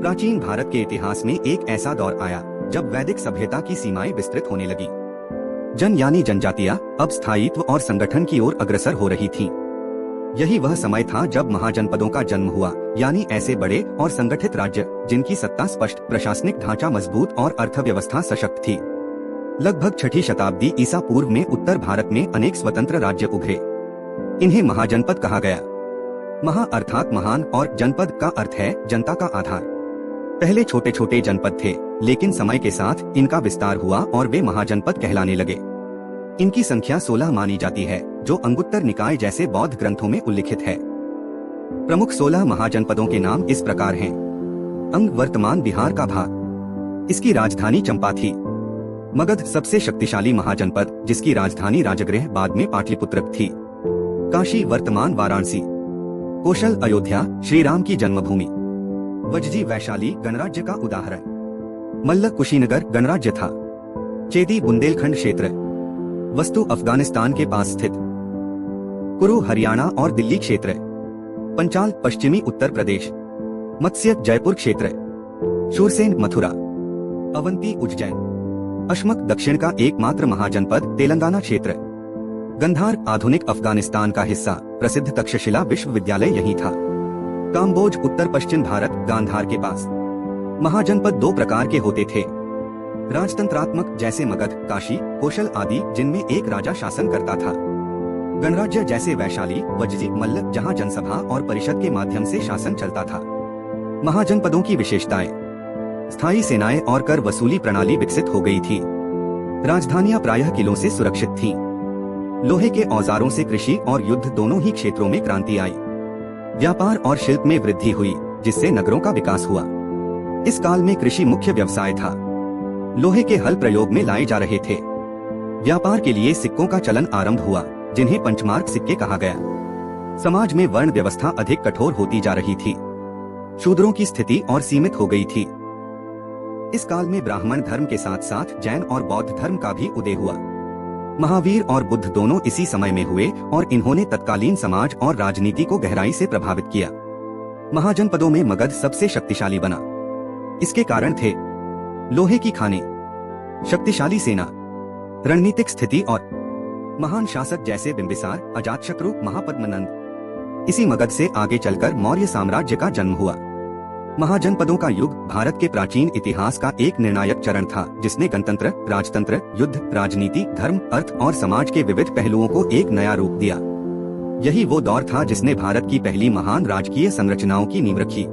प्राचीन भारत के इतिहास में एक ऐसा दौर आया जब वैदिक सभ्यता की सीमाएं विस्तृत होने लगी। जन यानी जनजातियां अब स्थायित्व और संगठन की ओर अग्रसर हो रही थीं। यही वह समय था जब महाजनपदों का जन्म हुआ, यानी ऐसे बड़े और संगठित राज्य जिनकी सत्ता स्पष्ट, प्रशासनिक ढांचा मजबूत और अर्थव्यवस्था सशक्त थी। लगभग 6ठी शताब्दी ईसा पूर्व में उत्तर भारत में अनेक स्वतंत्र राज्य उभरे। इन्हें महाजनपद कहा गया। महा अर्थात महान और जनपद का अर्थ है जनता का आधार। पहले छोटे छोटे जनपद थे, लेकिन समय के साथ इनका विस्तार हुआ और वे महाजनपद कहलाने लगे। इनकी संख्या 16 मानी जाती है, जो अंगुत्तर निकाय जैसे बौद्ध ग्रंथों में उल्लिखित है। प्रमुख 16 महाजनपदों के नाम इस प्रकार हैं। अंग वर्तमान बिहार का भाग, इसकी राजधानी चंपा थी। मगध सबसे शक्तिशाली महाजनपद, जिसकी राजधानी राजगृह बाद में पाटलिपुत्र थी। काशी वर्तमान वाराणसी। कौशल अयोध्या, श्री राम की जन्मभूमि। वज्जी वैशाली गणराज्य का उदाहरण। मल्ल कुशीनगर गणराज्य था। चेदी बुंदेलखंड क्षेत्र। वस्तु अफगानिस्तान के पास स्थित। कुरु हरियाणा और दिल्ली क्षेत्र। पंचाल पश्चिमी उत्तर प्रदेश। मत्स्य जयपुर क्षेत्र। शूरसेन मथुरा। अवंती उज्जैन। अशमक दक्षिण का एकमात्र महाजनपद तेलंगाना क्षेत्र। गंधार आधुनिक अफगानिस्तान का हिस्सा, प्रसिद्ध तक्षशिला विश्वविद्यालय यही था। काम्बोज उत्तर पश्चिम भारत, गांधार के पास। महाजनपद 2 प्रकार के होते थे। राजतंत्रात्मक जैसे मगध, काशी, कौशल आदि, जिनमें एक राजा शासन करता था। गणराज्य जैसे वैशाली, वज्जी, मल्ल, जहां जनसभा और परिषद के माध्यम से शासन चलता था। महाजनपदों की विशेषताएं। स्थायी सेनाएं और कर वसूली प्रणाली विकसित हो गई थी। राजधानियां प्रायः किलों से सुरक्षित थीं। लोहे के औजारों से कृषि और युद्ध दोनों ही क्षेत्रों में क्रांति आई। व्यापार और शिल्प में वृद्धि हुई, जिससे नगरों का विकास हुआ। इस काल में कृषि मुख्य व्यवसाय था। लोहे के हल प्रयोग में लाए जा रहे थे। व्यापार के लिए सिक्कों का चलन आरंभ हुआ, जिन्हें पंचमार्क सिक्के कहा गया। समाज में वर्ण व्यवस्था अधिक कठोर होती जा रही थी। शूद्रों की स्थिति और सीमित हो गई थी। इस काल में ब्राह्मण धर्म के साथ साथ जैन और बौद्ध धर्म का भी उदय हुआ। महावीर और बुद्ध दोनों इसी समय में हुए और इन्होंने तत्कालीन समाज और राजनीति को गहराई से प्रभावित किया। महाजनपदों में मगध सबसे शक्तिशाली बना। इसके कारण थे लोहे की खानें, शक्तिशाली सेना, रणनीतिक स्थिति और महान शासक जैसे बिंबिसार, अजातशत्रु, महापद्मनंद। इसी मगध से आगे चलकर मौर्य साम्राज्य का जन्म हुआ। महाजनपदों का युग भारत के प्राचीन इतिहास का एक निर्णायक चरण था, जिसने गणतंत्र, राजतंत्र, युद्ध, राजनीति, धर्म, अर्थ और समाज के विविध पहलुओं को एक नया रूप दिया। यही वो दौर था जिसने भारत की पहली महान राजकीय संरचनाओं की नींव रखी।